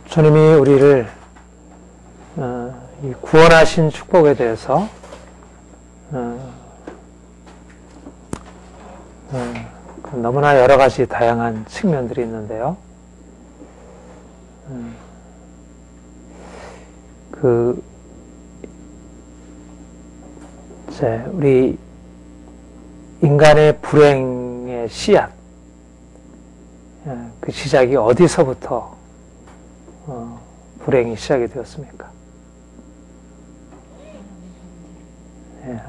주님이 우리를 이 구원하신 축복에 대해서 너무나 여러 가지 다양한 측면들이 있는데요. 우리 인간의 불행의 씨앗, 그 시작이 어디서부터 불행이 시작이 되었습니까?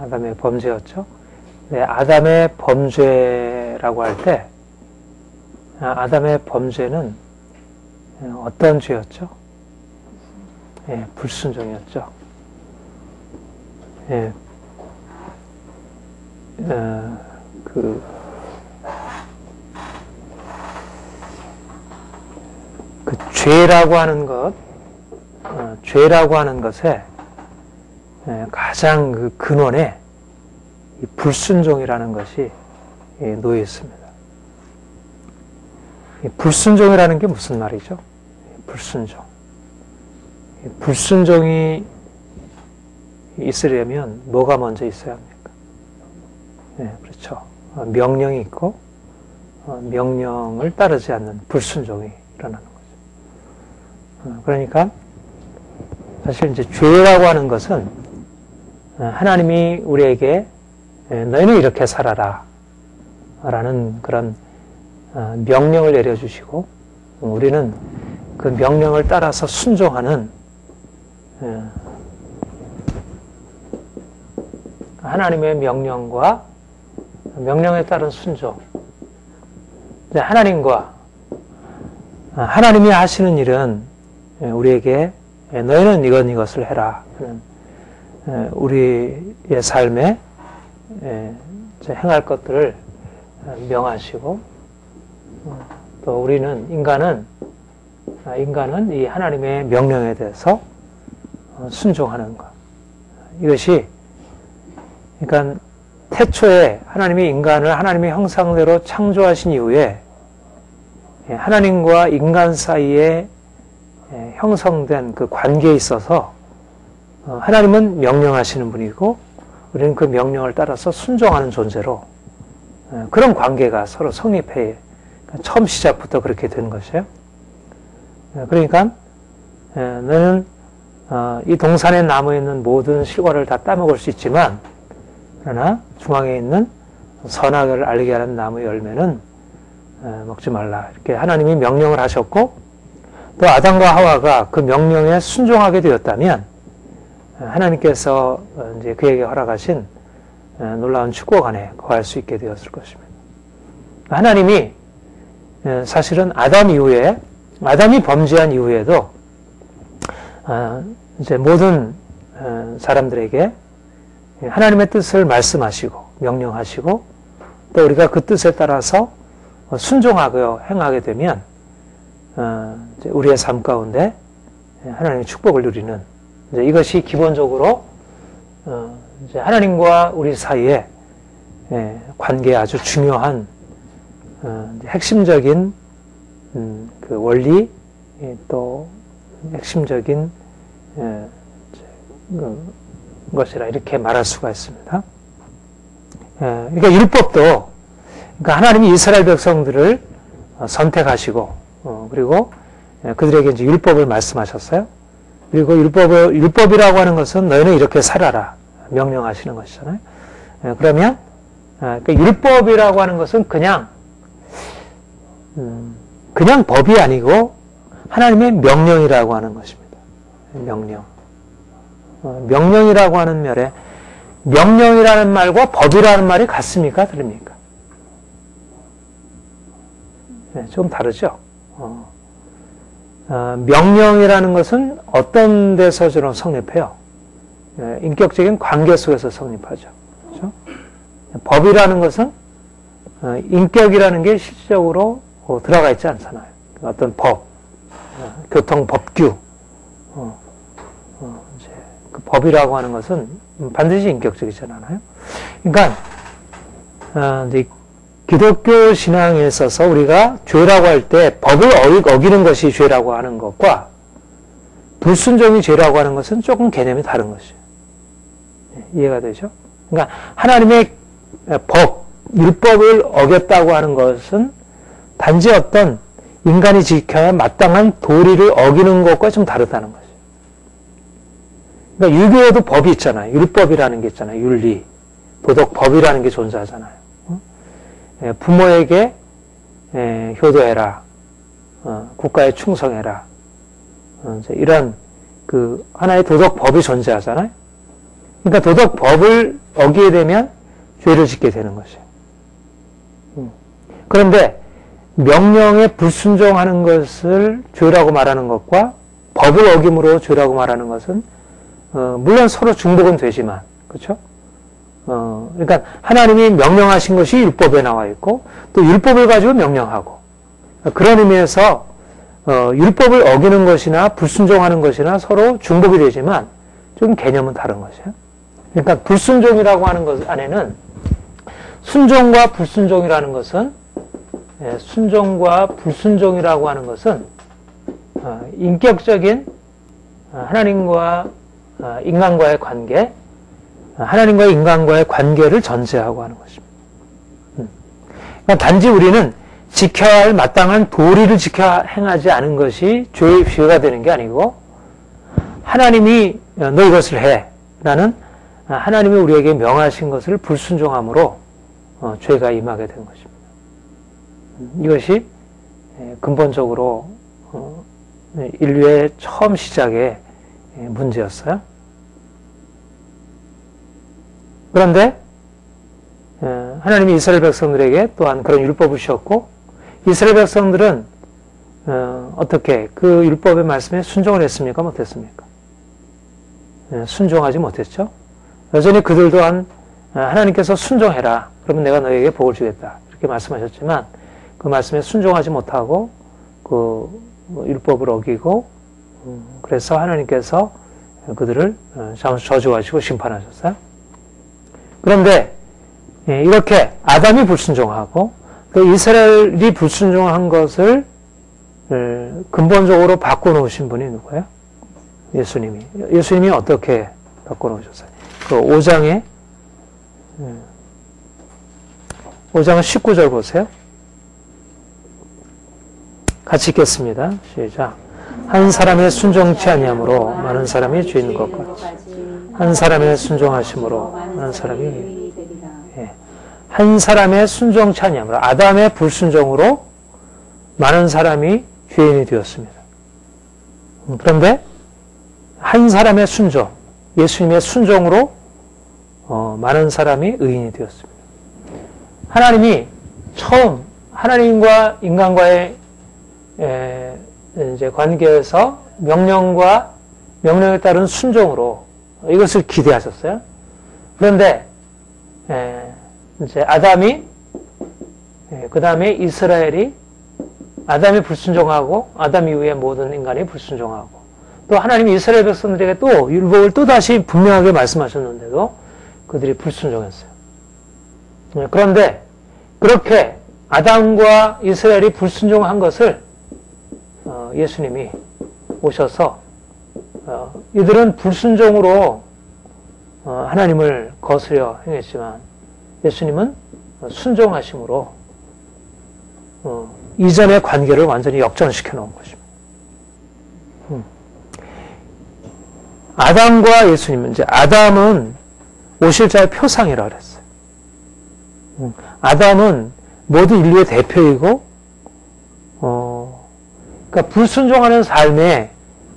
아담의 범죄였죠. 네, 아담의 범죄라고 할 때, 아담의 범죄는 어떤 죄였죠? 불순종이었죠. 그 죄라고 하는 것, 죄라고 하는 것에 가장 그 근원에 이 불순종이라는 것이 놓여 있습니다. 이 불순종이라는 게 무슨 말이죠? 불순종. 불순종이 있으려면 뭐가 먼저 있어야 합니까? 그렇죠. 명령이 있고 명령을 따르지 않는 불순종이 일어나는 거죠. 그러니까 사실 이제 죄라고 하는 것은 하나님이 우리에게 너희는 이렇게 살아라 라는 그런 명령을 내려주시고 우리는 그 명령을 따라서 순종하는 하나님의 명령과 명령에 따른 순종. 하나님이 하시는 일은 우리에게 너희는 이것을 해라 하는 우리의 삶에 행할 것들을 명하시고 또 우리는 인간은 이 하나님의 명령에 대해서 순종하는 것. 이것이 그러니까 태초에 하나님이 인간을 하나님의 형상대로 창조하신 이후에 하나님과 인간 사이에 형성된 그 관계에 있어서 하나님은 명령하시는 분이고 우리는 그 명령을 따라서 순종하는 존재로 그런 관계가 서로 성립해 처음 시작부터 그렇게 된 것이에요. 그러니까 너는 이 동산의 나무에 있는 모든 실과를 다 따먹을 수 있지만 그러나 중앙에 있는 선악을 알게 하는 나무 열매는 먹지 말라. 이렇게 하나님이 명령을 하셨고 또 아담과 하와가 그 명령에 순종하게 되었다면 하나님께서 이제 그에게 허락하신 놀라운 축복 안에 거할 수 있게 되었을 것입니다. 하나님이 사실은 아담이 범죄한 이후에도 이제 모든 사람들에게 하나님의 뜻을 말씀하시고 명령하시고 또 우리가 그 뜻에 따라서 순종하고 행하게 되면 우리의 삶 가운데 하나님의 축복을 누리는 이것이 기본적으로 이제 하나님과 우리 사이에 관계에 아주 중요한 핵심적인 그 원리 또 핵심적인 것이라 이렇게 말할 수가 있습니다. 그러니까 율법도 그러니까 하나님이 이스라엘 백성들을 선택하시고 그리고 그들에게 이제 율법을 말씀하셨어요. 그리고 율법이라고 하는 것은 너희는 이렇게 살아라 명령하시는 것이잖아요. 그러면 그러니까 율법이라고 하는 것은 그냥 법이 아니고 하나님의 명령이라고 하는 것입니다. 명령이라고 하는 말에 명령이라는 말과 법이라는 말이 같습니까? 다릅니까? 좀 다르죠. 명령이라는 것은 어떤 데서 주로 성립해요? 인격적인 관계 속에서 성립하죠. 그렇죠? 법이라는 것은 인격이라는 게 실질적으로 들어가 있지 않잖아요. 어떤 법, 교통법규, 이제 그 법이라고 하는 것은 반드시 인격적이지 않아요. 그러니까 이제 기독교 신앙에 있어서 우리가 죄라고 할 때 법을 어기는 것이 죄라고 하는 것과 불순종이 죄라고 하는 것은 조금 개념이 다른 것이에요. 이해가 되죠? 그러니까 하나님의 법, 율법을 어겼다고 하는 것은 단지 어떤 인간이 지켜야 마땅한 도리를 어기는 것과 좀 다르다는 거죠. 그러니까 유교에도 법이 있잖아요. 율법이라는 게 있잖아요. 윤리, 도덕법이라는 게 존재하잖아요. 부모에게 효도해라, 국가에 충성해라, 이런 그 하나의 도덕법이 존재하잖아요. 그러니까 도덕법을 어기게 되면 죄를 짓게 되는 것이에요. 그런데 명령에 불순종하는 것을 죄라고 말하는 것과 법을 어김으로 죄라고 말하는 것은 물론 서로 중복은 되지만, 그렇죠? 그러니까 하나님이 명령하신 것이 율법에 나와 있고 또 율법을 가지고 명령하고, 그런 의미에서 율법을 어기는 것이나 불순종하는 것이나 서로 중복이 되지만 좀 개념은 다른 것이에요. 그러니까 불순종이라고 하는 것 안에는 순종과 불순종이라는 것은 순종과 불순종이라고 하는 것은 인격적인 하나님과 인간과의 관계, 하나님과 인간과의 관계를 전제하고 하는 것입니다. 그러니까 단지 우리는 지켜야 할 마땅한 도리를 지켜 행하지 않은 것이 죄가 되는 게 아니고, 하나님이 너 이것을 해 라는 하나님이 우리에게 명하신 것을 불순종함으로 죄가 임하게 된 것입니다. 이것이 근본적으로 인류의 처음 시작의 문제였어요. 그런데 하나님이 이스라엘 백성들에게 또한 그런 율법을 주셨고, 이스라엘 백성들은 어떻게 그 율법의 말씀에 순종을 했습니까? 못했습니까? 순종하지 못했죠. 여전히 그들 또한 하나님께서 순종해라, 그러면 내가 너에게 복을 주겠다, 이렇게 말씀하셨지만 그 말씀에 순종하지 못하고 그 율법을 어기고, 그래서 하나님께서 그들을 저주하시고 심판하셨어요. 그런데 이렇게 아담이 불순종하고 또 이스라엘이 불순종한 것을 근본적으로 바꿔놓으신 분이 누구예요? 예수님이. 예수님이 어떻게 바꿔놓으셨어요? 그 5장에 5장 19절 보세요. 같이 읽겠습니다. 시작. 한 사람의 순종치 아니함으로 많은 사람이 죄인 것 같이, 한 사람의 순종하심으로 많은 사람이, 한 사람의 순종치 아니함으로, 아담의 불순종으로 많은 사람이 죄인이 되었습니다. 그런데 한 사람의 순종, 예수님의 순종으로 많은 사람이 의인이 되었습니다. 하나님이 처음 하나님과 인간과의 이제 관계에서 명령에 따른 순종으로 이것을 기대하셨어요. 그런데 이제 아담이, 그 다음에 이스라엘이, 아담이 불순종하고 아담 이후에 모든 인간이 불순종하고, 또 하나님이 이스라엘 백성들에게 또 율법을 또 다시 분명하게 말씀하셨는데도 그들이 불순종했어요. 그런데 그렇게 아담과 이스라엘이 불순종한 것을 예수님이 오셔서 이들은 불순종으로 하나님을 거스려 행했지만 예수님은 순종하심으로 이전의 관계를 완전히 역전시켜 놓은 것입니다. 아담과 예수님은, 이제 아담은 오실 자의 표상이라고 그랬어요. 아담은 모든 인류의 대표이고, 그러니까 불순종하는 삶의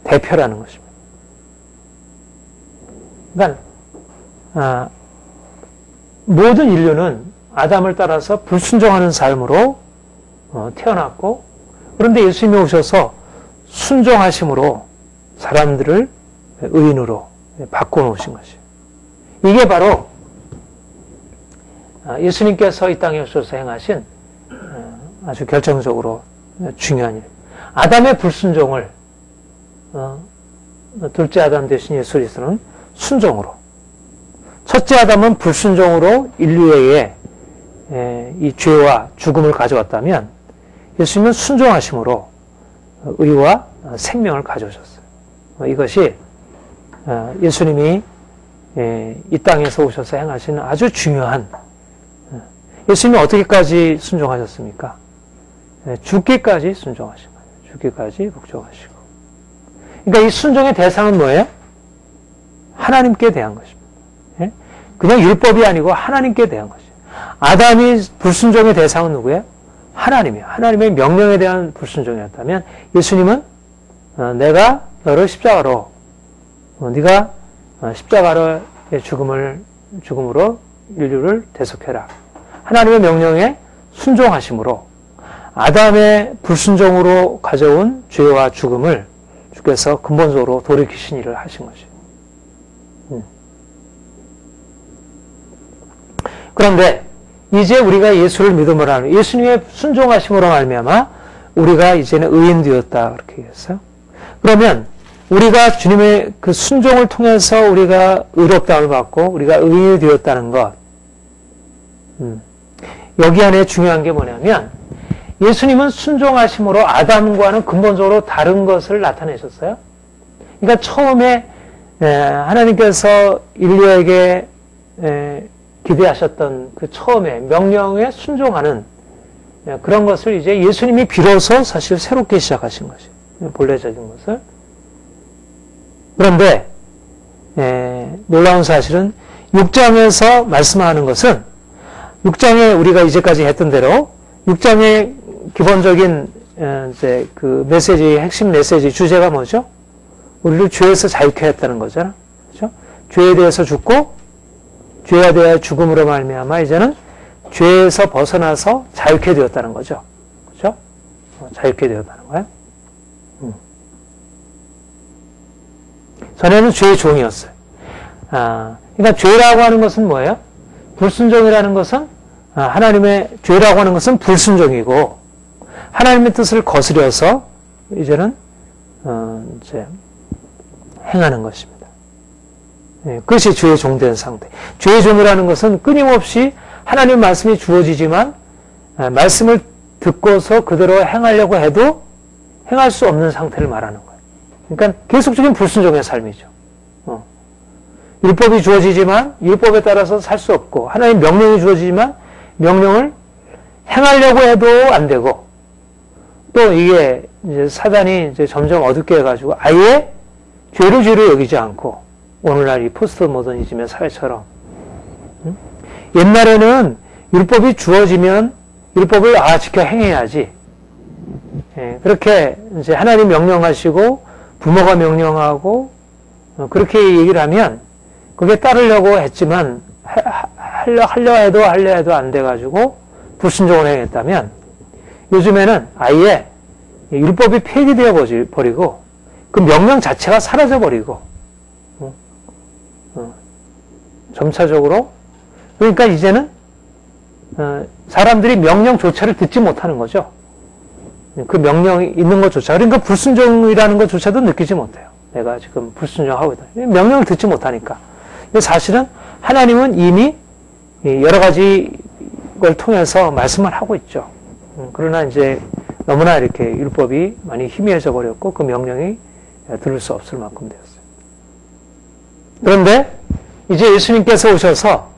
대표라는 것입니다. 그러니까 모든 인류는 아담을 따라서 불순종하는 삶으로 태어났고, 그런데 예수님이 오셔서 순종하심으로 사람들을 의인으로 바꿔놓으신 것이에요. 이게 바로 예수님께서 이 땅에 오셔서 행하신 아주 결정적으로 중요한 일. 아담의 불순종을 둘째 아담 대신 예수 그리스도는 순종으로, 첫째 아담은 불순종으로 인류에게 이 죄와 죽음을 가져왔다면 예수님은 순종하심으로 의와 생명을 가져오셨어요. 이것이 예수님이 이 땅에서 오셔서 행하시는 아주 중요한, 예수님이 어떻게까지 순종하셨습니까? 죽기까지 순종하신 거예요. 죽기까지 복종하시고. 그러니까 이 순종의 대상은 뭐예요? 하나님께 대한 것입니다. 그냥 율법이 아니고 하나님께 대한 것이에요. 아담이 불순종의 대상은 누구예요? 하나님이에요. 하나님의 명령에 대한 불순종이었다면 예수님은 내가 너를 십자가로, 네가 십자가로의 죽음으로 인류를 대속해라. 하나님의 명령에 순종하심으로 아담의 불순종으로 가져온 죄와 죽음을 주께서 근본적으로 돌이키신 일을 하신 것이에요. 그런데 이제 우리가 예수를 믿음으로 하는, 예수님의 순종하심으로 말미암아 우리가 이제는 의인 되었다, 그렇게 얘기했어요. 그러면 우리가 주님의 그 순종을 통해서 우리가 의롭다움을 받고 우리가 의인이 되었다는 것, 여기 안에 중요한 게 뭐냐면 예수님은 순종하심으로 아담과는 근본적으로 다른 것을 나타내셨어요. 그러니까 처음에 하나님께서 인류에게 기대하셨던 그 처음에 명령에 순종하는 그런 것을 이제 예수님이 비로소 사실 새롭게 시작하신 것이에요. 본래적인 것을. 그런데 놀라운 사실은 6장에서 말씀하는 것은 6장에 우리가 이제까지 했던 대로 6장의 기본적인 이제 그 메시지, 핵심 메시지 주제가 뭐죠? 우리를 죄에서 자유케 했다는 거잖아. 그렇죠? 죄에 대해서 죽고 죄에 대해 죽음으로 말미암아 이제는 죄에서 벗어나서 자유케 되었다는 거죠. 그렇죠? 자유케 되었다는 거예요. 전에는 죄의 종이었어요. 그러니까 죄라고 하는 것은 뭐예요? 불순종이라는 것은 하나님의 죄라고 하는 것은 불순종이고 하나님의 뜻을 거스려서 이제는 이제 행하는 것입니다. 그것이 죄의 종된 상태. 죄의 종이라는 것은 끊임없이 하나님의 말씀이 주어지지만 말씀을 듣고서 그대로 행하려고 해도 행할 수 없는 상태를 말하는 거예요. 그러니까 계속적인 불순종의 삶이죠. 율법이 주어지지만 율법에 따라서 살 수 없고 하나님 명령이 주어지지만 명령을 행하려고 해도 안 되고 또 이게 이제 사단이 이제 점점 어둡게 해가지고 아예 죄를 죄로 여기지 않고 오늘날 이 포스트 모더니즘의 사회처럼 옛날에는 율법이 주어지면 율법을 지켜 행해야지. 그렇게 이제 하나님 명령하시고 부모가 명령하고 그렇게 얘기를 하면 그게 따르려고 했지만 하려 해도 안 돼가지고 불순종을 행했다면 요즘에는 아예 율법이 폐기되어 버리고 그 명령 자체가 사라져 버리고 점차적으로 그러니까 이제는 사람들이 명령조차를 듣지 못하는 거죠. 그 명령이 있는 것조차 그러니까 불순종이라는 것조차도 느끼지 못해요. 내가 지금 불순종하고 있다. 명령을 듣지 못하니까. 근데 사실은 하나님은 이미 여러 가지 걸 통해서 말씀을 하고 있죠. 그러나 이제 너무나 이렇게 율법이 많이 희미해져 버렸고 그 명령이 들을 수 없을 만큼 되었어요. 그런데 이제 예수님께서 오셔서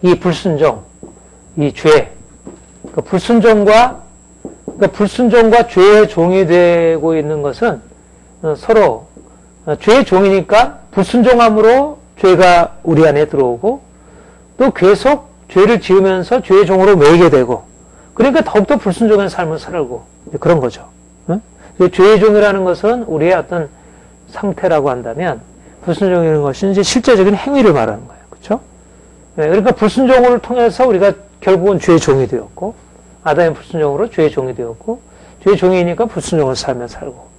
이 불순종, 이 죄, 그 불순종과 죄의 종이 되고 있는 것은 서로 죄의 종이니까 불순종함으로 죄가 우리 안에 들어오고 또 계속 죄를 지으면서 죄의 종으로 매이게 되고 그러니까 더욱더 불순종의 삶을 살고 그런 거죠. 죄의 종이라는 것은 우리의 어떤 상태라고 한다면 불순종이라는 것은 이제 실제적인 행위를 말하는 거예요. 그렇죠? 그러니까 불순종을 통해서 우리가 결국은 죄의 종이 되었고 아담의 불순종으로 죄의 종이 되었고 죄의 종이니까 불순종을 살며 살고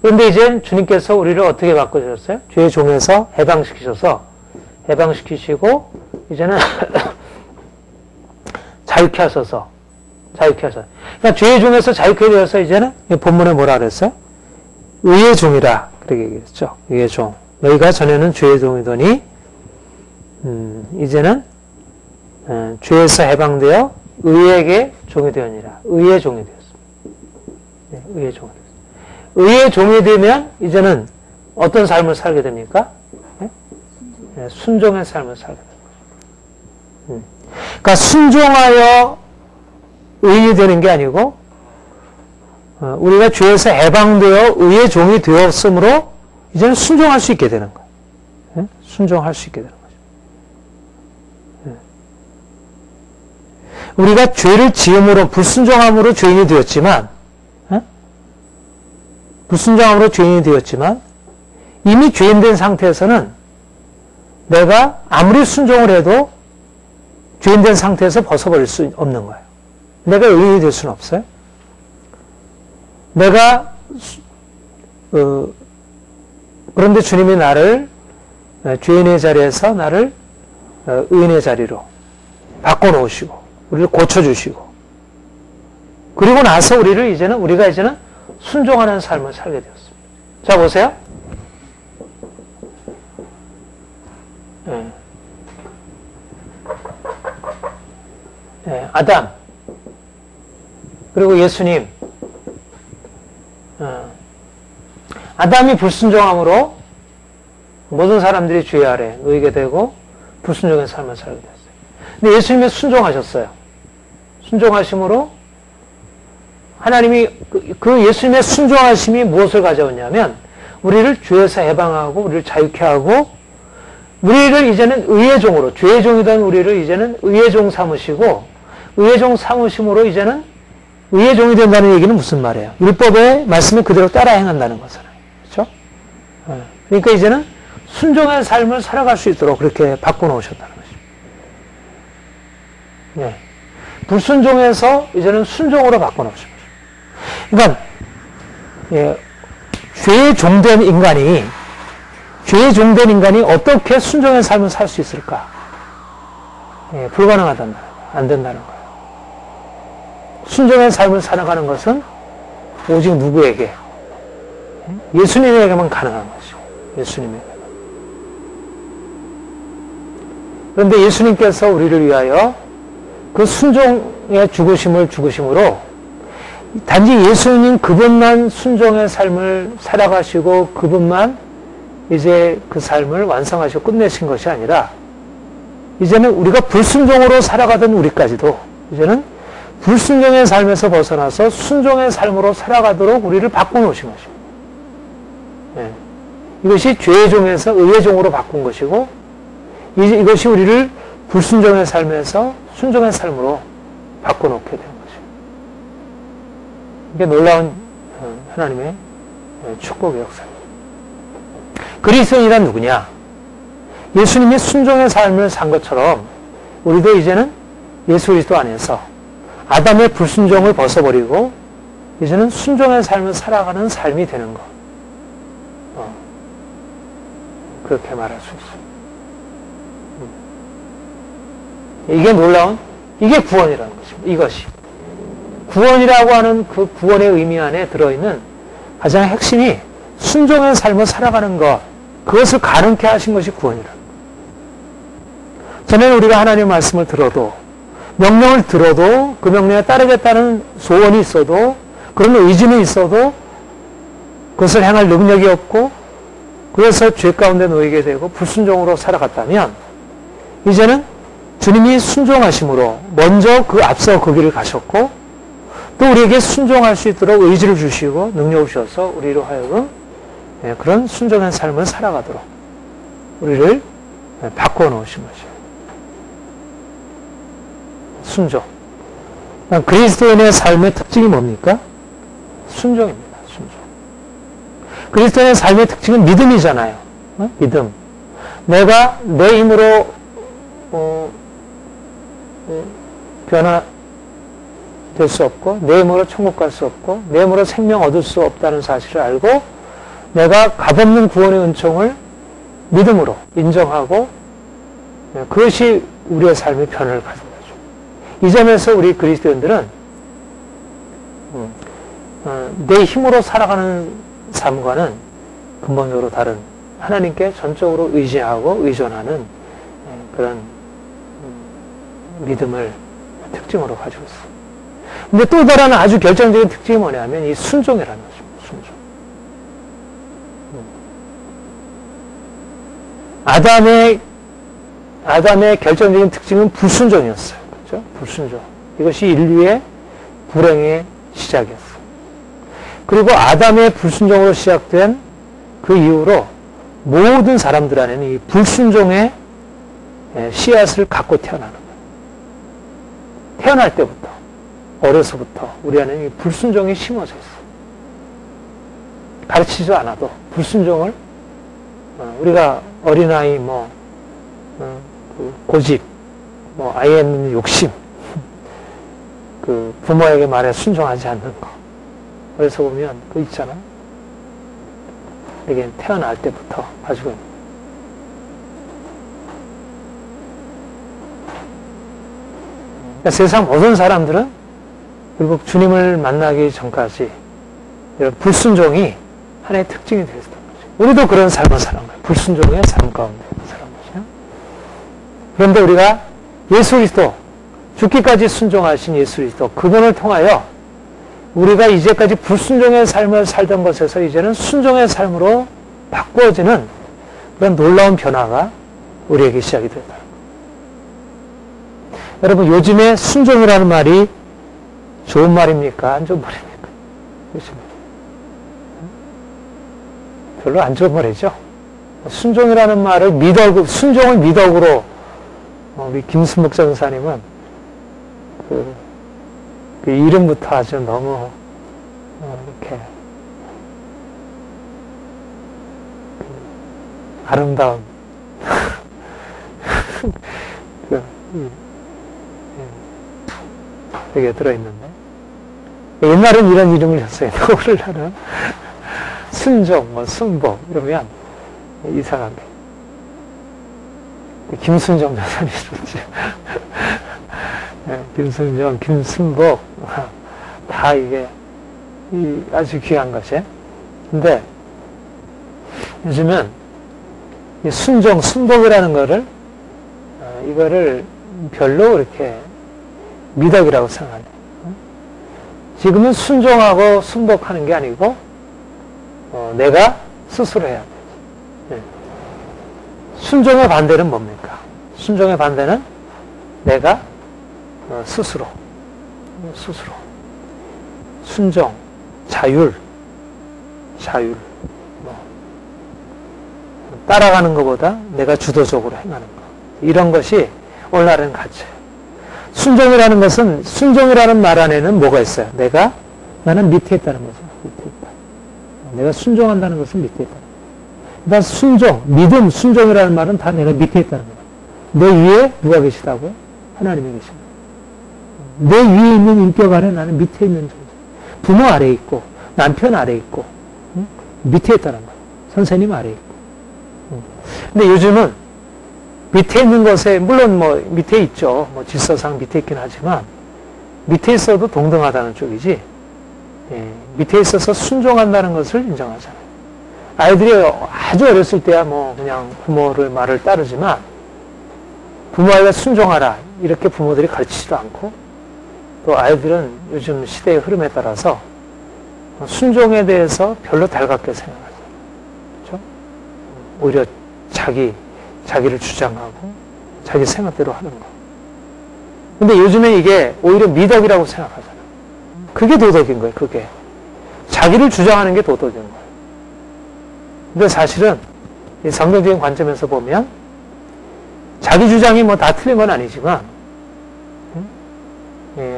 그런데 이제 주님께서 우리를 어떻게 바꿔주셨어요? 죄의 종에서 해방시키시고 이제는 자유케 하셔서 그러니까 죄의 종에서 자유케 되어서 이제는 본문에 뭐라 그랬어요? 의의 종이라 그렇게 얘기했죠. 의의 종. 너희가 전에는 죄의 종이더니 이제는 죄에서 해방되어 의에게 종이 되었니라. 의의 종이 되었습니다. 네, 의의 종이 되었습니다. 의의 종이 되면 이제는 어떤 삶을 살게 됩니까? 네? 네, 순종의 삶을 살게 됩니다. 그러니까 순종하여 의인이 되는 게 아니고 우리가 죄에서 해방되어 의의 종이 되었으므로 이제는 순종할 수 있게 되는 거예요. 네? 순종할 수 있게 되는 거죠. 네. 우리가 죄를 지음으로 불순종함으로 죄인이 되었지만 불순종함으로 죄인이 되었지만 이미 죄인된 상태에서는 내가 아무리 순종을 해도 죄인된 상태에서 벗어버릴 수 없는 거예요. 내가 의인이 될 수는 없어요. 내가 그런데 주님이 나를 죄인의 자리에서 나를 의인의 자리로 바꿔놓으시고 우리를 고쳐주시고 그리고 나서 우리가 이제는 순종하는 삶을 살게 되었습니다. 자, 보세요. 아담, 그리고 예수님. 아담이 불순종함으로 모든 사람들이 죄 아래 놓이게 되고 불순종의 삶을 살게 됐어요. 근데 예수님이 순종하셨어요. 순종하심으로 하나님이 그 예수님의 순종하심이 무엇을 가져오냐면 우리를 죄에서 해방하고 우리를 자유케 하고 우리를 이제는 의의 종으로 죄의 종이던 우리를 이제는 의의 종 삼으시고 의의 종 삼으심으로 이제는 의의 종이 된다는 얘기는 무슨 말이에요? 율법의 말씀을 그대로 따라 행한다는 거잖아요. 그렇죠? 그러니까 이제는 순종의 삶을 살아갈 수 있도록 그렇게 바꿔놓으셨다는 것입니다. 네. 불순종에서 이제는 순종으로 바꿔놓으신 거죠. 그러니까 죄의 종된 인간이 어떻게 순종의 삶을 살 수 있을까? 불가능하단 말이에요. 안 된다는 거예요. 순종의 삶을 살아가는 것은 오직 누구에게? 예수님에게만 가능한 것이고 예수님에게만. 그런데 예수님께서 우리를 위하여 그 순종의 죽으심으로 단지 예수님 그분만 순종의 삶을 살아가시고 그분만 이제 그 삶을 완성하시고 끝내신 것이 아니라 이제는 우리가 불순종으로 살아가던 우리까지도 이제는 불순종의 삶에서 벗어나서 순종의 삶으로 살아가도록 우리를 바꿔놓으신 것입니다. 네. 이것이 죄의 종에서 의의 종으로 바꾼 것이고 이것이 우리를 불순종의 삶에서 순종의 삶으로 바꿔놓게 된 것입니다. 이게 놀라운 하나님의 축복의 역사입니다. 그리스도인이란 누구냐? 예수님이 순종의 삶을 산 것처럼 우리도 이제는 예수 그리스도 안에서 아담의 불순종을 벗어버리고 이제는 순종의 삶을 살아가는 삶이 되는 것. 그렇게 말할 수 있습니다. 이게 놀라운, 이게 구원이라는 것입니다. 이것이. 구원이라고 하는 그 구원의 의미 안에 들어있는 가장 핵심이 순종의 삶을 살아가는 것, 그것을 가능케 하신 것이 구원이라는 것. 전에는 우리가 하나님의 말씀을 들어도, 명령을 들어도, 그 명령에 따르겠다는 소원이 있어도, 그런 의지는 있어도, 그것을 행할 능력이 없고, 그래서 죄 가운데 놓이게 되고, 불순종으로 살아갔다면, 이제는 주님이 순종하심으로, 먼저 그 앞서 그 길을 가셨고, 또 우리에게 순종할 수 있도록 의지를 주시고, 능력을 주셔서, 우리로 하여금, 그런 순종한 삶을 살아가도록, 우리를 바꿔놓으신 것이에요. 순종. 그리스도인의 삶의 특징이 뭡니까? 순종입니다. 순종. 그리스도인의 삶의 특징은 믿음이잖아요. 믿음. 내가 내 힘으로 변화될 수 없고 내 힘으로 천국 갈 수 없고 내 힘으로 생명 얻을 수 없다는 사실을 알고 내가 값없는 구원의 은총을 믿음으로 인정하고 그것이 우리의 삶의 변화를 가진 거죠. 이 점에서 우리 그리스도인들은 내 힘으로 살아가는 삶과는 근본적으로 다른 하나님께 전적으로 의지하고 의존하는 그런 믿음을 특징으로 가지고 있어요. 근데 또 다른 아주 결정적인 특징이 뭐냐면 이 순종이라는 것입니다. 순종. 아담의 결정적인 특징은 불순종이었어요. 그렇죠? 불순종. 이것이 인류의 불행의 시작이었어요. 그리고 아담의 불순종으로 시작된 그 이후로 모든 사람들 안에는 이 불순종의 씨앗을 갖고 태어나는 거예요. 태어날 때부터, 어려서부터 우리 안에는 이 불순종이 심어져 있어요. 가르치지 않아도 불순종을 우리가 어린아이 고집, 아이에 있는 욕심, 그 부모에게 말에 순종하지 않는 거. 그래서 보면 그 있잖아. 이게 태어날 때부터 가지고 있는. 그러니까 세상 모든 사람들은 결국 주님을 만나기 전까지 이런 불순종이 하나의 특징이 되었던 거죠. 우리도 그런 삶을 사는 거예요. 불순종의 삶 가운데 사는 거죠. 그런데 우리가 예수 그리스도, 죽기까지 순종하신 예수 그리스도, 그분을 통하여 우리가 이제까지 불순종의 삶을 살던 것에서 이제는 순종의 삶으로 바꾸어지는 그런 놀라운 변화가 우리에게 시작이 됐다. 여러분, 요즘에 순종이라는 말이 좋은 말입니까? 안 좋은 말입니까? 요즘에. 별로 안 좋은 말이죠. 순종이라는 말을 순종을 미덕으로, 우리 김순목 전사님은 그 이름부터 아주 너무, 이렇게, 아름다운, 여기에 들어있는데. 옛날엔 이런 이름을 줬어요. 오늘날은 순종, 순복, 이러면 이상하게. 김순정 전사님 좋지. 김순정, 김순복, 다 이게 아주 귀한 것이. 근데 요즘은 이 순종, 순복이라는 거를, 이거를 별로 이렇게 미덕이라고 생각해요. 지금은 순종하고 순복하는 게 아니고, 내가 스스로 해야 돼. 순종의 반대는 뭡니까? 순종의 반대는 내가 스스로. 순종, 자율. 따라가는 것보다 내가 주도적으로 행하는 것. 이런 것이 오늘날은 가치예요. 순종이라는 것은, 순종이라는 말 안에는 뭐가 있어요? 나는 밑에 있다는 거죠. 밑에 있다. 내가 순종한다는 것은 밑에 있다. 일단 순종, 믿음, 순종이라는 말은 다 내가 밑에 있다는 거예요. 내 위에 누가 계시다고요? 하나님이 계십니다. 내 위에 있는 인격 안에 나는 밑에 있는 존재. 부모 아래에 있고, 남편 아래에 있고, 밑에 있다는 거예요. 선생님 아래에 있고. 근데 요즘은 밑에 있는 것에, 물론 밑에 있죠. 질서상 밑에 있긴 하지만, 밑에 있어도 동등하다는 쪽이지, 밑에 있어서 순종한다는 것을 인정하잖아요. 아이들이 아주 어렸을 때야 그냥 부모를 말을 따르지만, 부모에게 순종하라. 이렇게 부모들이 가르치지도 않고, 또 아이들은 요즘 시대의 흐름에 따라서 순종에 대해서 별로 달갑게 생각하죠. 그렇죠? 오히려 자기를 주장하고 자기 생각대로 하는 거. 근데 요즘에 이게 오히려 미덕이라고 생각하잖아요. 그게 도덕인 거예요, 그게. 자기를 주장하는 게 도덕인 거예요. 근데 사실은 이 성경적인 관점에서 보면 자기 주장이 다 틀린 건 아니지만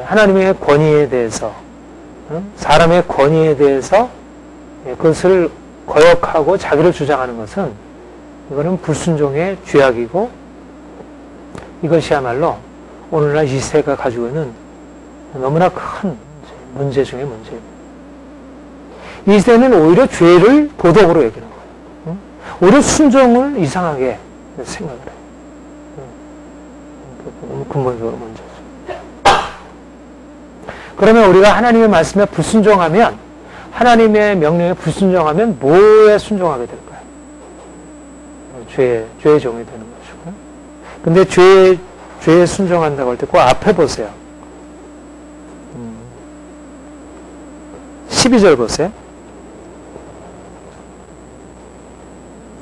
하나님의 권위에 대해서, 사람의 권위에 대해서 그것을 거역하고 자기를 주장하는 것은 이거는 불순종의 죄악이고, 이것이야말로 오늘날 이 시대가 가지고 있는 너무나 큰 문제 중의 문제입니다. 이 시대는 오히려 죄를 도덕으로 여기는 거예요. 오히려 순종을 이상하게 생각을 해요. 너무 근본적으로 문제죠. 그러면 우리가 하나님의 말씀에 불순종하면, 하나님의 명령에 불순종하면 뭐에 순종하게 될까요? 죄의 종이 되는 것이고요. 근데 죄의 죄에 순종한다고 할 때 그 앞에 보세요. 12절 보세요.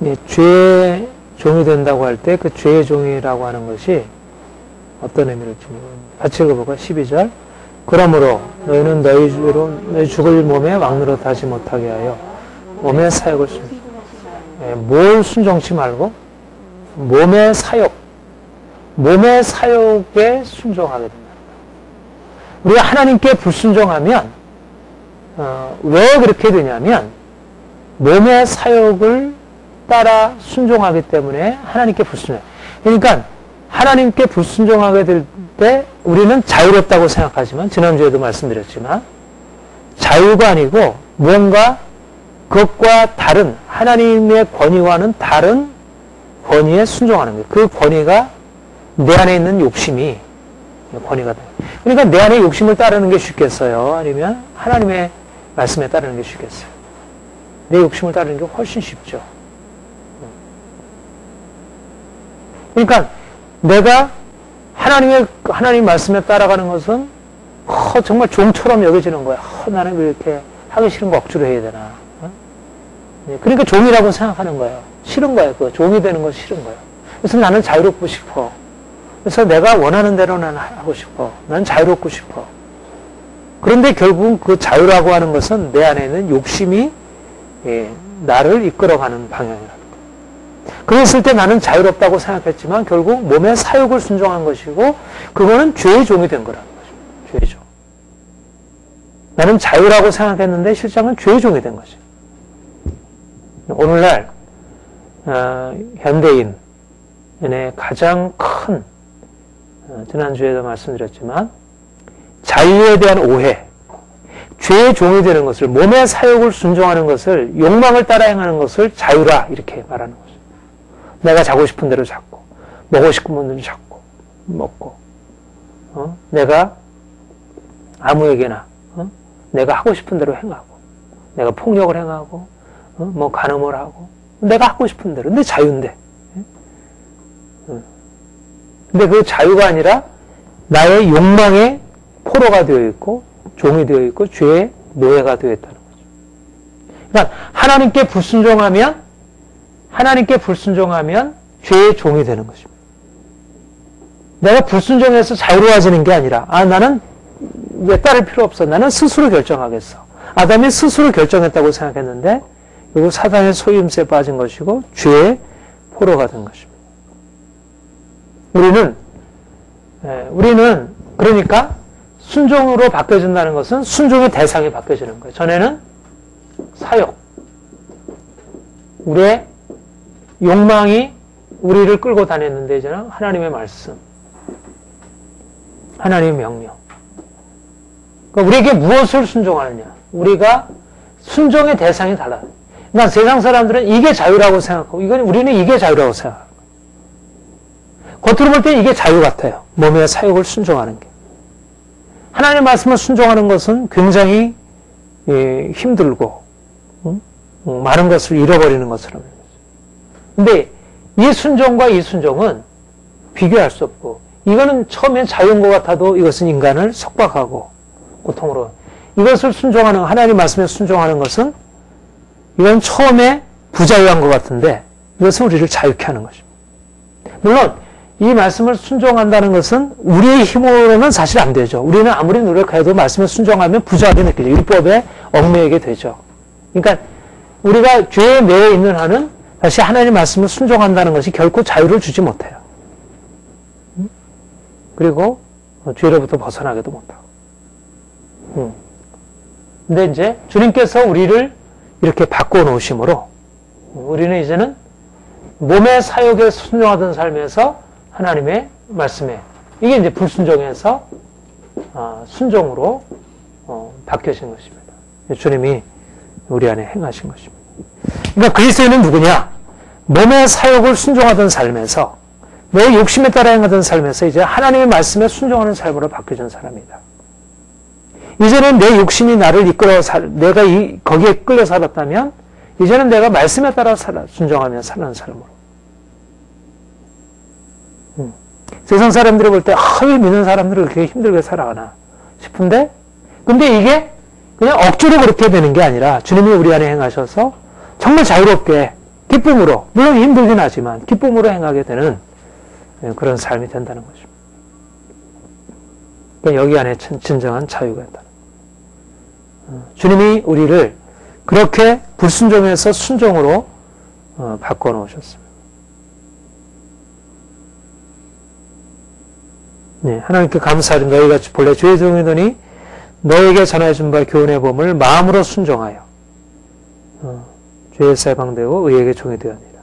예, 죄의 종이 된다고 할 때 그 죄의 종이라고 하는 것이 어떤 의미를 주는 같이 읽어볼까요? 12절. 그러므로 너희는 너희 죄로 너희 죽을 몸에 왕노릇하지 못하게 하여 몸의 사욕을 뭘 순종치 말고 몸의 사욕, 몸의 사욕에 순종하게 된다. 우리가 하나님께 불순종하면 왜 그렇게 되냐면 몸의 사욕을 따라 순종하기 때문에 하나님께 불순종해요. 그러니까 하나님께 불순종하게 될 때 우리는 자유롭다고 생각하지만 지난주에도 말씀드렸지만 자유가 아니고 무언가 그것과 다른 하나님의 권위와는 다른 권위에 순종하는 거예요. 그 권위가 내 안에 있는 욕심이 권위가 돼요. 그러니까 내 안에 욕심을 따르는 게 쉽겠어요? 아니면 하나님의 말씀에 따르는 게 쉽겠어요? 내 욕심을 따르는 게 훨씬 쉽죠. 그러니까 내가 하나님 말씀에 따라가는 것은 정말 종처럼 여겨지는 거야. 나는 왜 이렇게 하기 싫은 거 억지로 해야 되나? 그러니까 종이라고 생각하는 거예요. 싫은 거예요. 그 종이 되는 건 싫은 거예요. 그래서 나는 자유롭고 싶어. 그래서 내가 원하는 대로 나는 하고 싶어. 난 자유롭고 싶어. 그런데 결국 그 자유라고 하는 것은 내 안에 있는 욕심이 나를 이끌어가는 방향이라는 거예요. 그랬을 때 나는 자유롭다고 생각했지만 결국 몸의 사욕을 순종한 것이고 그거는 죄의 종이 된 거라는 거죠. 죄의 종. 나는 자유라고 생각했는데 실상은 죄의 종이 된 거죠. 오늘날 현대인의 가장 큰 지난주에도 말씀드렸지만 자유에 대한 오해, 죄의 종이 되는 것을 몸의 사욕을 순종하는 것을 욕망을 따라 행하는 것을 자유라 이렇게 말하는 거죠. 내가 자고 싶은 대로 자고 먹고 싶은 대로 자고 먹고 내가 아무에게나 내가 하고 싶은 대로 행하고 내가 폭력을 행하고 뭐 간음을 하고 내가 하고 싶은 대로 내 자유인데 근데 그 자유가 아니라 나의 욕망의 포로가 되어 있고 종이 되어 있고 죄의 노예가 되어 있다는 거죠. 그러니까 하나님께 불순종하면 죄의 종이 되는 것입니다. 내가 불순종해서 자유로워지는 게 아니라 나는 왜 따를 필요 없어. 나는 스스로 결정하겠어. 아담이 스스로 결정했다고 생각했는데 결국 사단의 소임새에 빠진 것이고 죄의 포로가 된 것입니다. 우리는 그러니까 순종으로 바뀌어진다는 것은 순종의 대상이 바뀌어지는 거예요. 전에는 사욕, 우리의 욕망이 우리를 끌고 다녔는데 이제는 하나님의 말씀, 하나님의 명령. 그러니까 우리에게 무엇을 순종하느냐. 우리가 순종의 대상이 달라요. 그러니까 세상 사람들은 이게 자유라고 생각하고 우리는 이게 자유라고 생각합니다. 겉으로 볼 때 이게 자유 같아요. 몸의 사욕을 순종하는 게. 하나님의 말씀을 순종하는 것은 굉장히 힘들고 많은 것을 잃어버리는 것처럼. 근데 이 순종과 이 순종은 비교할 수 없고 이거는 처음엔 자유인 것 같아도 이것은 인간을 속박하고 고통으로 이것을 순종하는 하나님 말씀에 순종하는 것은 이건 처음에 부자유한 것 같은데 이것은 우리를 자유케 하는 것입니다. 물론 이 말씀을 순종한다는 것은 우리의 힘으로는 사실 안 되죠. 우리는 아무리 노력해도 말씀에 순종하면 부자하게 느끼죠. 율법에 얽매이게 되죠. 그러니까 우리가 죄에 매여 있는 한은 다시 하나님 말씀을 순종한다는 것이 결코 자유를 주지 못해요. 그리고 죄로부터 벗어나기도 못하고. 근데 이제 주님께서 우리를 이렇게 바꿔놓으심으로 우리는 이제는 몸의 사욕에 순종하던 삶에서 하나님의 말씀에 이게 이제 불순종에서 순종으로 바뀌어진 것입니다. 주님이 우리 안에 행하신 것입니다. 그러니까 그리스도인은 누구냐? 몸의 사욕을 순종하던 삶에서 내 욕심에 따라 행하던 삶에서 이제 하나님의 말씀에 순종하는 삶으로 바뀌어진 사람이다. 이제는 내 욕심이 나를 이끌어 내가 거기에 끌려 살았다면 이제는 내가 말씀에 따라 순종하며 사는 삶으로. 세상 사람들이 볼 때, 왜 믿는 사람들을 그렇게 힘들게 살아가나 싶은데, 근데 이게 그냥 억지로 그렇게 되는 게 아니라 주님이 우리 안에 행하셔서 정말 자유롭게, 기쁨으로, 물론 힘들긴 하지만 기쁨으로 행하게 되는 그런 삶이 된다는 것입니다. 그러니까 여기 안에 진정한 자유가 있다. 주님이 우리를 그렇게 불순종에서 순종으로 바꿔놓으셨습니다. 네, 하나님께 감사하는 너희가 본래 주의 종이더니 너에게 전해준 바 교훈의 법을 마음으로 순종하여 죄에 해방되고 의에게 종이 되었느니라.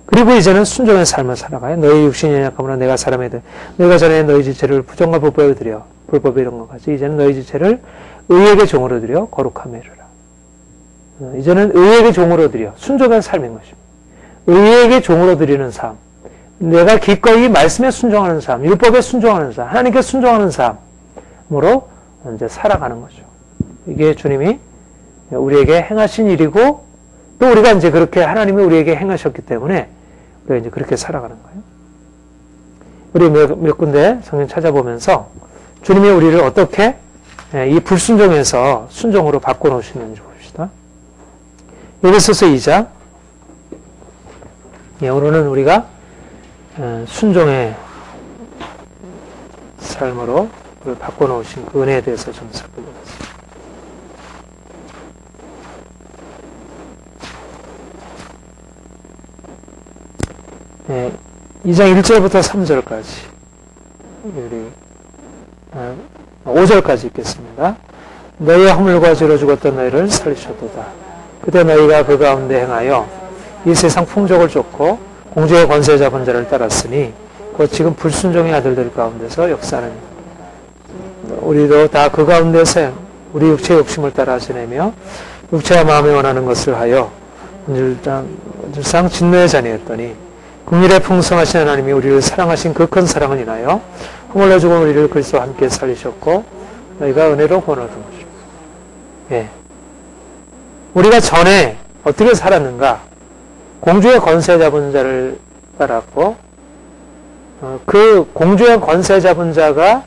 그리고 이제는 순종의 삶을 살아가요. 너희 육신이 연약함으로 내가 사람에 대해 너희가 전에 너희 지체를 부정과 불법에 드려 불법이 이런 것까지 이제는 너희 지체를 의에게 종으로 드려 거룩함에 이르라. 이제는 의에게 종으로 드려 순종의 삶인 것입니다. 의에게 종으로 드리는 삶, 내가 기꺼이 말씀에 순종하는 삶, 율법에 순종하는 삶, 하나님께 순종하는 삶으로 이제 살아가는 거죠. 이게 주님이 우리에게 행하신 일이고 또 우리가 이제 그렇게 하나님이 우리에게 행하셨기 때문에 우리가 이제 그렇게 살아가는 거예요. 우리 몇 군데 성경 찾아보면서 주님이 우리를 어떻게 이 불순종에서 순종으로 바꿔놓으시는지 봅시다. 에베소서 2장. 오늘은 우리가 순종의 삶으로 바꿔놓으신 그 은혜에 대해서 좀 살펴보겠습니다. 네, 2장 1절부터 3절까지 우리 5절까지 읽겠습니다. 너희의 허물과 죄로 죽었던 너희를 살리셨도다. 그때 너희가 그 가운데 행하여 이 세상 풍족을 쫓고 공주의 권세 잡은 자를 따랐으니 곧 지금 불순종의 아들들 가운데서 역사하는 우리도 다 그 가운데서 우리 육체의 욕심을 따라 지내며 육체와 마음에 원하는 것을 하여 늘상 진노의 자녀였더니 긍휼에 풍성하신 하나님이 우리를 사랑하신 그 큰 사랑을 인하여 허물로 죽은 우리를 그리스도와 함께 살리셨고 너희가 은혜로 구원을 얻은 것입니다. 예. 우리가 전에 어떻게 살았는가? 공주의 권세 잡은 자를 따랐고 그 공주의 권세 잡은 자가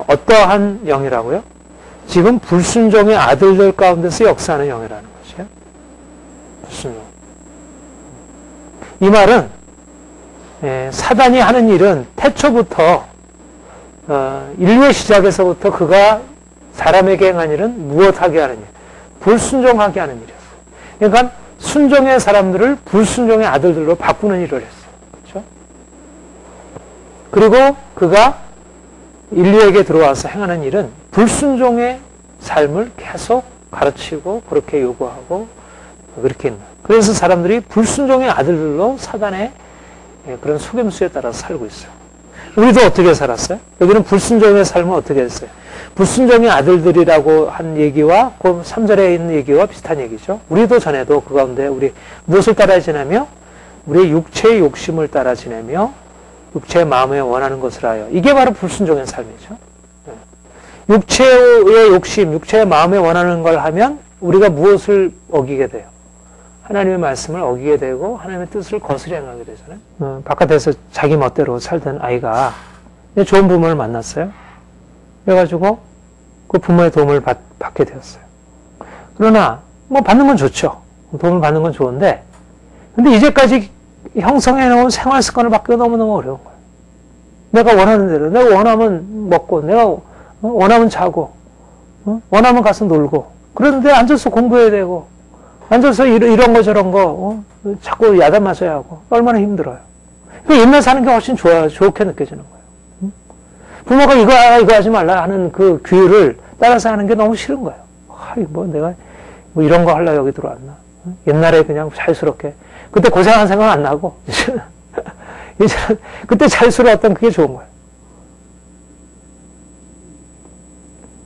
어떠한 영이라고요? 지금 불순종의 아들들 가운데서 역사하는 영이라는 것이에요. 불순종. 이 말은 사단이 하는 일은 태초부터 인류의 시작에서부터 그가 사람에게 행한 일은 무엇하게 하는 일? 불순종하게 하는 일이었어요. 그러니까 순종의 사람들을 불순종의 아들들로 바꾸는 일을 했어요. 그렇죠? 그리고 그가 인류에게 들어와서 행하는 일은 불순종의 삶을 계속 가르치고 그렇게 요구하고 그렇게 했나. 그래서 사람들이 불순종의 아들들로 사단의 그런 속임수에 따라서 살고 있어요. 우리도 어떻게 살았어요? 여기는 불순종의 삶은 어떻게 했어요? 불순종의 아들들이라고 한 얘기와 그 3절에 있는 얘기와 비슷한 얘기죠. 우리도 전에도 그 가운데 우리 무엇을 따라 지내며 우리의 육체의 욕심을 따라 지내며 육체의 마음에 원하는 것을 하여 이게 바로 불순종의 삶이죠. 육체의 욕심, 육체의 마음에 원하는 걸 하면 우리가 무엇을 어기게 돼요? 하나님의 말씀을 어기게 되고 하나님의 뜻을 거스려 행하게 되잖아요. 바깥에서 자기 멋대로 살던 아이가 좋은 부모를 만났어요. 그래가지고 그 부모의 도움을 받게 되었어요. 그러나 뭐 받는 건 좋죠. 도움을 받는 건 좋은데 근데 이제까지 형성해 놓은 생활 습관을 바꾸기가 너무너무 어려운 거예요. 내가 원하는 대로, 내가 원하면 먹고, 내가 원하면 자고, 원하면 가서 놀고, 그런데 앉아서 공부해야 되고, 앉아서 이런 거 저런 거, 자꾸 야단 맞아야 하고, 얼마나 힘들어요. 옛날 사는 게 훨씬 좋게 느껴지는 거예요. 부모가 이거 하지 말라 하는 그 규율을 따라서 하는 게 너무 싫은 거예요. 내가 이런 거 하려고 여기 들어왔나. 옛날에 그냥 자유스럽게. 그때 고생한 생각 안 나고, 이제는 그때 자유스러웠던 그게 좋은 거예요.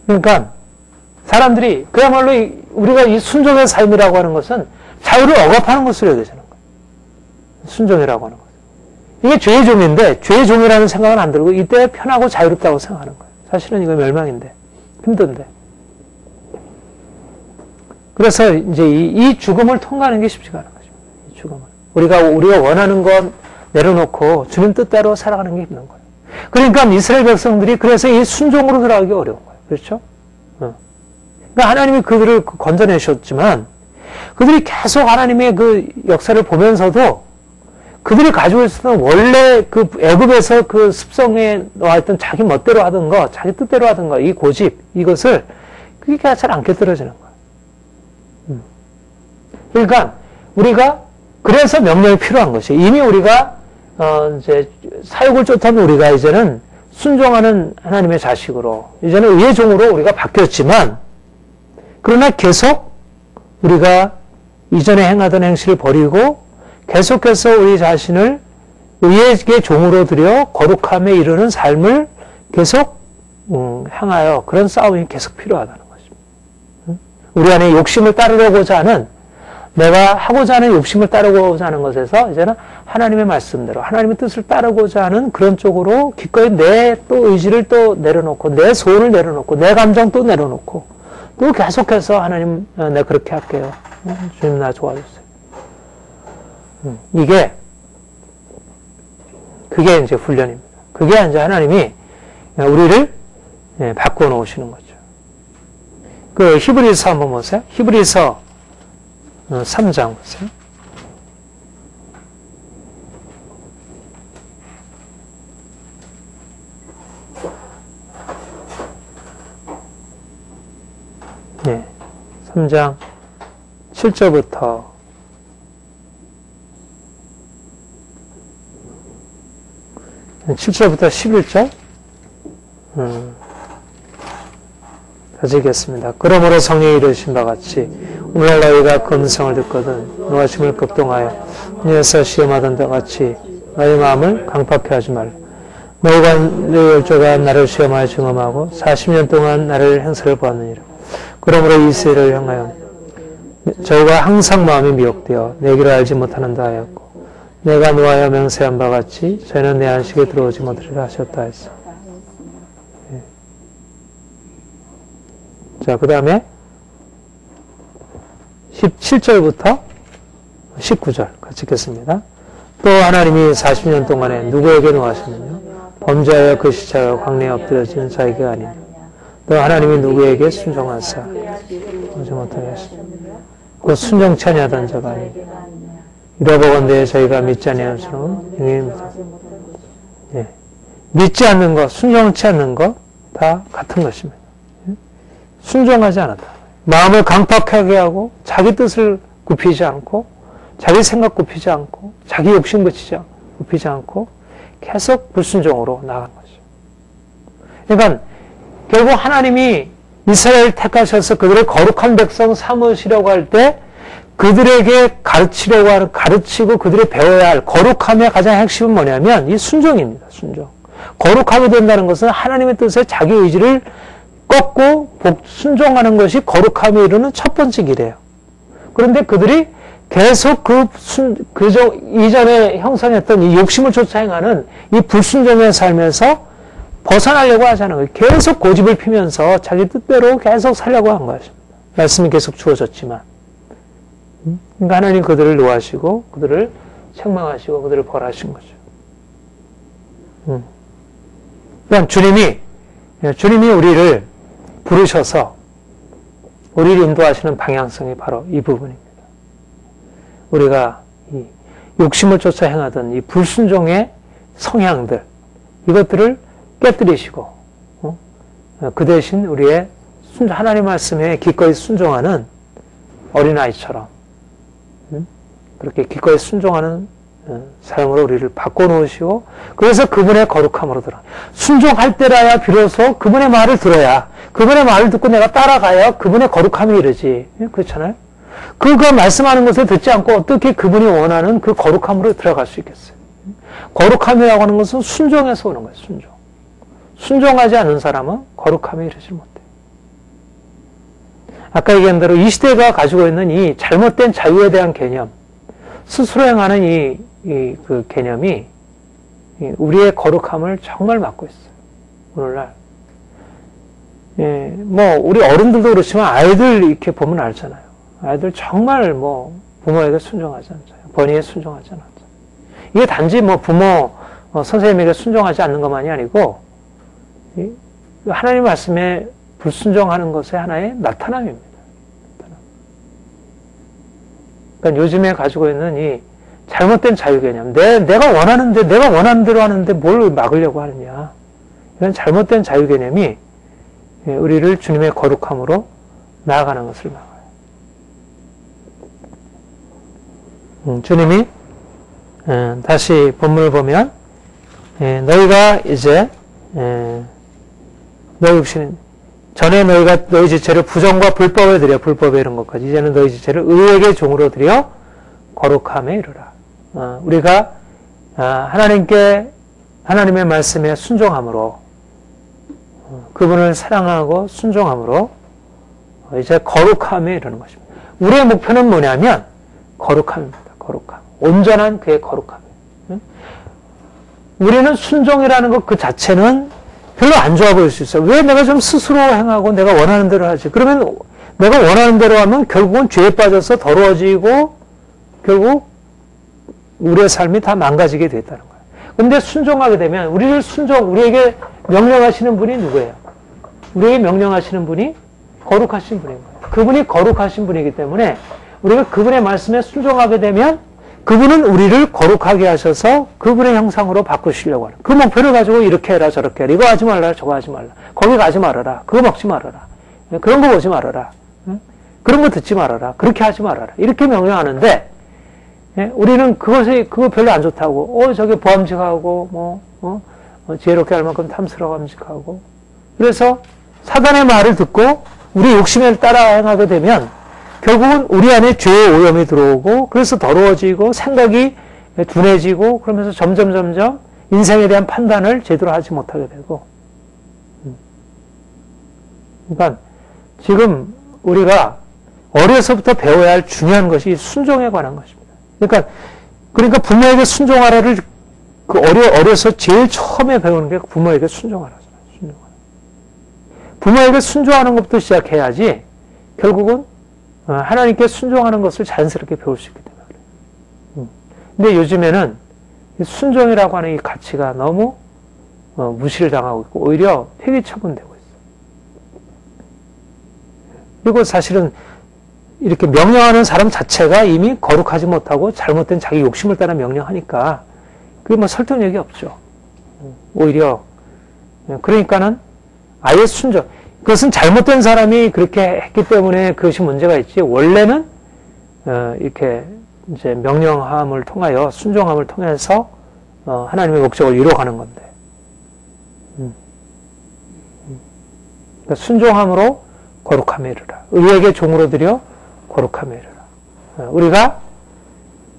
그러니까, 사람들이, 그야말로 우리가 이 순종의 삶이라고 하는 것은 자유를 억압하는 것으로 여겨지는 거예요. 순종이라고 하는 것은. 이게 죄의 종인데, 죄의 종이라는 생각은 안 들고, 이때 편하고 자유롭다고 생각하는 거예요. 사실은 이거 멸망인데, 힘든데. 그래서 이제 이 죽음을 통과하는 게 쉽지가 않은 거죠. 이 죽음을. 우리가 원하는 것, 내려놓고 주님 뜻대로 살아가는 게 힘든 거예요. 그러니까 이스라엘 백성들이 그래서 이 순종으로 들어가기 어려운 거예요. 그렇죠? 그러니까 하나님이 그들을 건져내셨지만 그들이 계속 하나님의 그 역사를 보면서도 그들이 가지고 있었던 원래 그 애굽에서 그 습성에 놓아있던 자기 멋대로 하던 거, 자기 뜻대로 하던 거, 이 고집, 이것을 그게 잘 안 꿰뚫어지는 거예요. 그러니까 우리가 그래서 명령이 필요한 것이 이미 우리가 이제 사육을 쫓던 우리가 이제는 순종하는 하나님의 자식으로 이제는 의의 종으로 우리가 바뀌었지만 그러나 계속 우리가 이전에 행하던 행실을 버리고 계속해서 우리 자신을 의의 종으로 들여 거룩함에 이르는 삶을 계속 향하여 그런 싸움이 계속 필요하다는 것입니다. 우리 안에 욕심을 따르려고자 하는 내가 하고자 하는 욕심을 따르고자 하는 것에서 이제는 하나님의 말씀대로 하나님의 뜻을 따르고자 하는 그런 쪽으로 기꺼이 내 또 의지를 또 내려놓고 내 소원을 내려놓고 내 감정 또 내려놓고 또 계속해서 하나님 내가 그렇게 할게요. 주님 나 도와주세요. 그게 이제 훈련입니다. 그게 이제 하나님이 우리를 바꿔 놓으시는 거죠. 그 히브리서 한번 보세요. 히브리서 3장 보세요. 네, 3장 7절부터 7절부터 11절 다시 읽겠습니다. 그러므로 성령이 이르신 바 같이 오늘날 너희가 그 음성을 듣거든 노하심을 급동하여 위에서 시험하던 것 같이 너희 마음을 강팍해 하지 말라. 너희가 내 열조가 나를 시험하여 증험하고 40년 동안 나를 행사를 보았느니라. 그러므로 이스라엘을 향하여 저희가 항상 마음이 미혹되어 내 길을 알지 못하는다 하였고 내가 노하여 맹세한 바 같이 저희는 내 안식에 들어오지 못하리라 하셨다 했어. 자, 그 다음에 17절부터 19절 같이 읽겠습니다. 또 하나님이 40년 동안에 누구에게 노하셨느냐? 범죄하여 그 시차여 광내에 엎드려진 자에게 아니냐? 또 하나님이 누구에게 순종하사 오지 못하게 하시냐? 곧 순종치 아니하던 자가 아니냐? 이러보건대 저희가 믿지 아니하는 수는 영입니다. 예. 믿지 않는 것, 순종치 않는 것 다 같은 것입니다. 순종하지 않았다. 마음을 강팍하게 하고 자기 뜻을 굽히지 않고 자기 생각 굽히지 않고 자기 욕심 굽히지 않고 계속 불순종으로 나간 거죠. 그러니까 결국 하나님이 이스라엘 택하셔서 그들을 거룩한 백성 삼으시려고 할 때 그들에게 가르치고 그들이 배워야 할 거룩함의 가장 핵심은 뭐냐면 이 순종입니다. 순종. 거룩하게 된다는 것은 하나님의 뜻에 자기 의지를 꺾고 순종하는 것이 거룩함에 이르는 첫 번째 길이에요. 그런데 그들이 계속 이전에 형성했던 이 욕심을 쫓아 행하는 이 불순종의 삶에서 벗어나려고 하자는 거예요. 계속 고집을 피면서 자기 뜻대로 계속 살려고 한 것입니다. 말씀이 계속 주어졌지만. 그러니까 하나님 그들을 노하시고 그들을 책망하시고 그들을 벌하신 거죠. 그러니까 주님이 우리를 부르셔서 우리를 인도하시는 방향성이 바로 이 부분입니다. 우리가 이 욕심을 쫓아 행하던 이 불순종의 성향들 이것들을 깨뜨리시고 그 대신 우리의 하나님 말씀에 기꺼이 순종하는 어린아이처럼 그렇게 기꺼이 순종하는 삶으로 우리를 바꿔놓으시고 그래서 그분의 거룩함으로 들어 순종할 때라야 비로소 그분의 말을 들어야 그분의 말을 듣고 내가 따라가야 그분의 거룩함이 이르지. 그렇잖아요? 그가 말씀하는 것을 듣지 않고 어떻게 그분이 원하는 그 거룩함으로 들어갈 수 있겠어요? 거룩함이라고 하는 것은 순종에서 오는 거예요. 순종. 순종하지 않은 사람은 거룩함에 이르지 못해요. 아까 얘기한 대로 이 시대가 가지고 있는 이 잘못된 자유에 대한 개념, 스스로 행하는 그 개념이 우리의 거룩함을 정말 막고 있어요. 오늘날. 우리 어른들도 그렇지만 아이들 이렇게 보면 알잖아요. 아이들 정말 부모에게 순종하지 않잖아요. 번위에 순종하지 않았죠. 이게 단지 뭐 부모, 선생님에게 순종하지 않는 것만이 아니고 하나님 말씀에 불순종하는 것의 하나의 나타남입니다. 그러니까 요즘에 가지고 있는 이 잘못된 자유개념, 내가 원하는 대로 하는데 뭘 막으려고 하느냐. 이런 잘못된 자유개념이 우리를 주님의 거룩함으로 나아가는 것을 막아요. 주님이 다시 본문을 보면 너희가 이제 너희 육신은 전에 너희가 너희 지체를 부정과 불법에 드려 불법에 이런 것까지 이제는 너희 지체를 의에게 종으로 드려 거룩함에 이르라. 우리가 하나님의 말씀에 순종함으로 그분을 사랑하고 순종함으로 이제 거룩함에 이르는 것입니다. 우리의 목표는 뭐냐면 거룩함입니다. 거룩함. 온전한 그의 거룩함. 우리는 순종이라는 것 그 자체는 별로 안 좋아 보일 수 있어요. 왜 내가 좀 스스로 행하고 내가 원하는 대로 하지? 그러면 내가 원하는 대로 하면 결국은 죄에 빠져서 더러워지고 결국 우리의 삶이 다 망가지게 됐다는 거예요. 근데 순종하게 되면 우리에게 명령하시는 분이 누구예요? 우리에게 명령하시는 분이 거룩하신 분인 거예요. 그분이 거룩하신 분이기 때문에 우리가 그분의 말씀에 순종하게 되면 그분은 우리를 거룩하게 하셔서 그분의 형상으로 바꾸시려고 하는 그 목표를 가지고 이렇게 해라 저렇게 해라 이거 하지 말라 저거 하지 말라 거기 가지 말아라 그거 먹지 말아라 그런 거 보지 말아라 그런 거 듣지 말아라 그렇게 하지 말아라 이렇게 명령하는데 우리는 그거 별로 안 좋다고 저게 보암직하고 지혜롭게 할 만큼 탐스러움직하고 그래서 사단의 말을 듣고 우리 욕심에 따라 행하게 되면 결국은 우리 안에 죄의 오염이 들어오고 그래서 더러워지고 생각이 둔해지고 그러면서 점점 인생에 대한 판단을 제대로 하지 못하게 되고 그러니까 지금 우리가 어려서부터 배워야 할 중요한 것이 순종에 관한 것입니다. 그러니까 부모에게 순종하라를 어려서 제일 처음에 배우는 게 부모에게 순종하라잖아요. 부모에게 순종하는 것부터 시작해야지 결국은 하나님께 순종하는 것을 자연스럽게 배울 수 있기 때문에 그래요. 근데 요즘에는 순종이라고 하는 이 가치가 너무 무시를 당하고 있고 오히려 폐기 처분되고 있어요. 그리고 사실은 이렇게 명령하는 사람 자체가 이미 거룩하지 못하고 잘못된 자기 욕심을 따라 명령하니까 그게 뭐 설득력이 없죠. 오히려 그러니까는 아예 순종. 그것은 잘못된 사람이 그렇게 했기 때문에 그것이 문제가 있지. 원래는 이렇게 이제 명령함을 통하여 순종함을 통해서 하나님의 목적을 이루어가는 건데. 그러니까 순종함으로 거룩함에 이르라. 의에게 종으로 드려 거룩함에 이르라. 우리가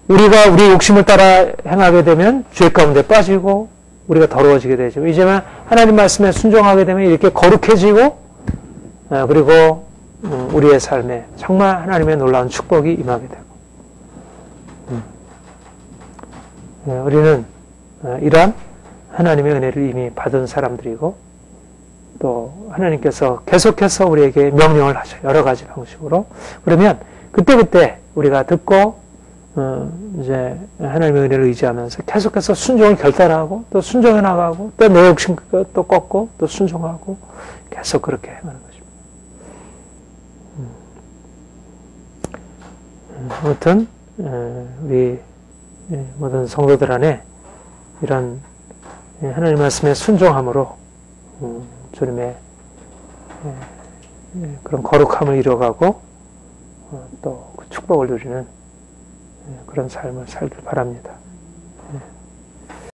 우리 욕심을 따라 행하게 되면 죄 가운데 빠지고 우리가 더러워지게 되죠. 이제는 하나님 말씀에 순종하게 되면 이렇게 거룩해지고 그리고 우리의 삶에 정말 하나님의 놀라운 축복이 임하게 되고 우리는 이러한 하나님의 은혜를 이미 받은 사람들이고 또 하나님께서 계속해서 우리에게 명령을 하셔요. 여러 가지 방식으로. 그러면 그때그때 우리가 듣고 이제 하나님의 은혜를 의지하면서 계속해서 순종을 결단하고 또 순종해 나가고 또 내 욕심 또 꺾고 또 순종하고 계속 그렇게 행하는 것입니다. 아무튼 우리 모든 성도들 안에 이런 하나님 말씀에 순종함으로 주님의 그런 거룩함을 이뤄가고 또 그 축복을 누리는 그런 삶을 살길 바랍니다.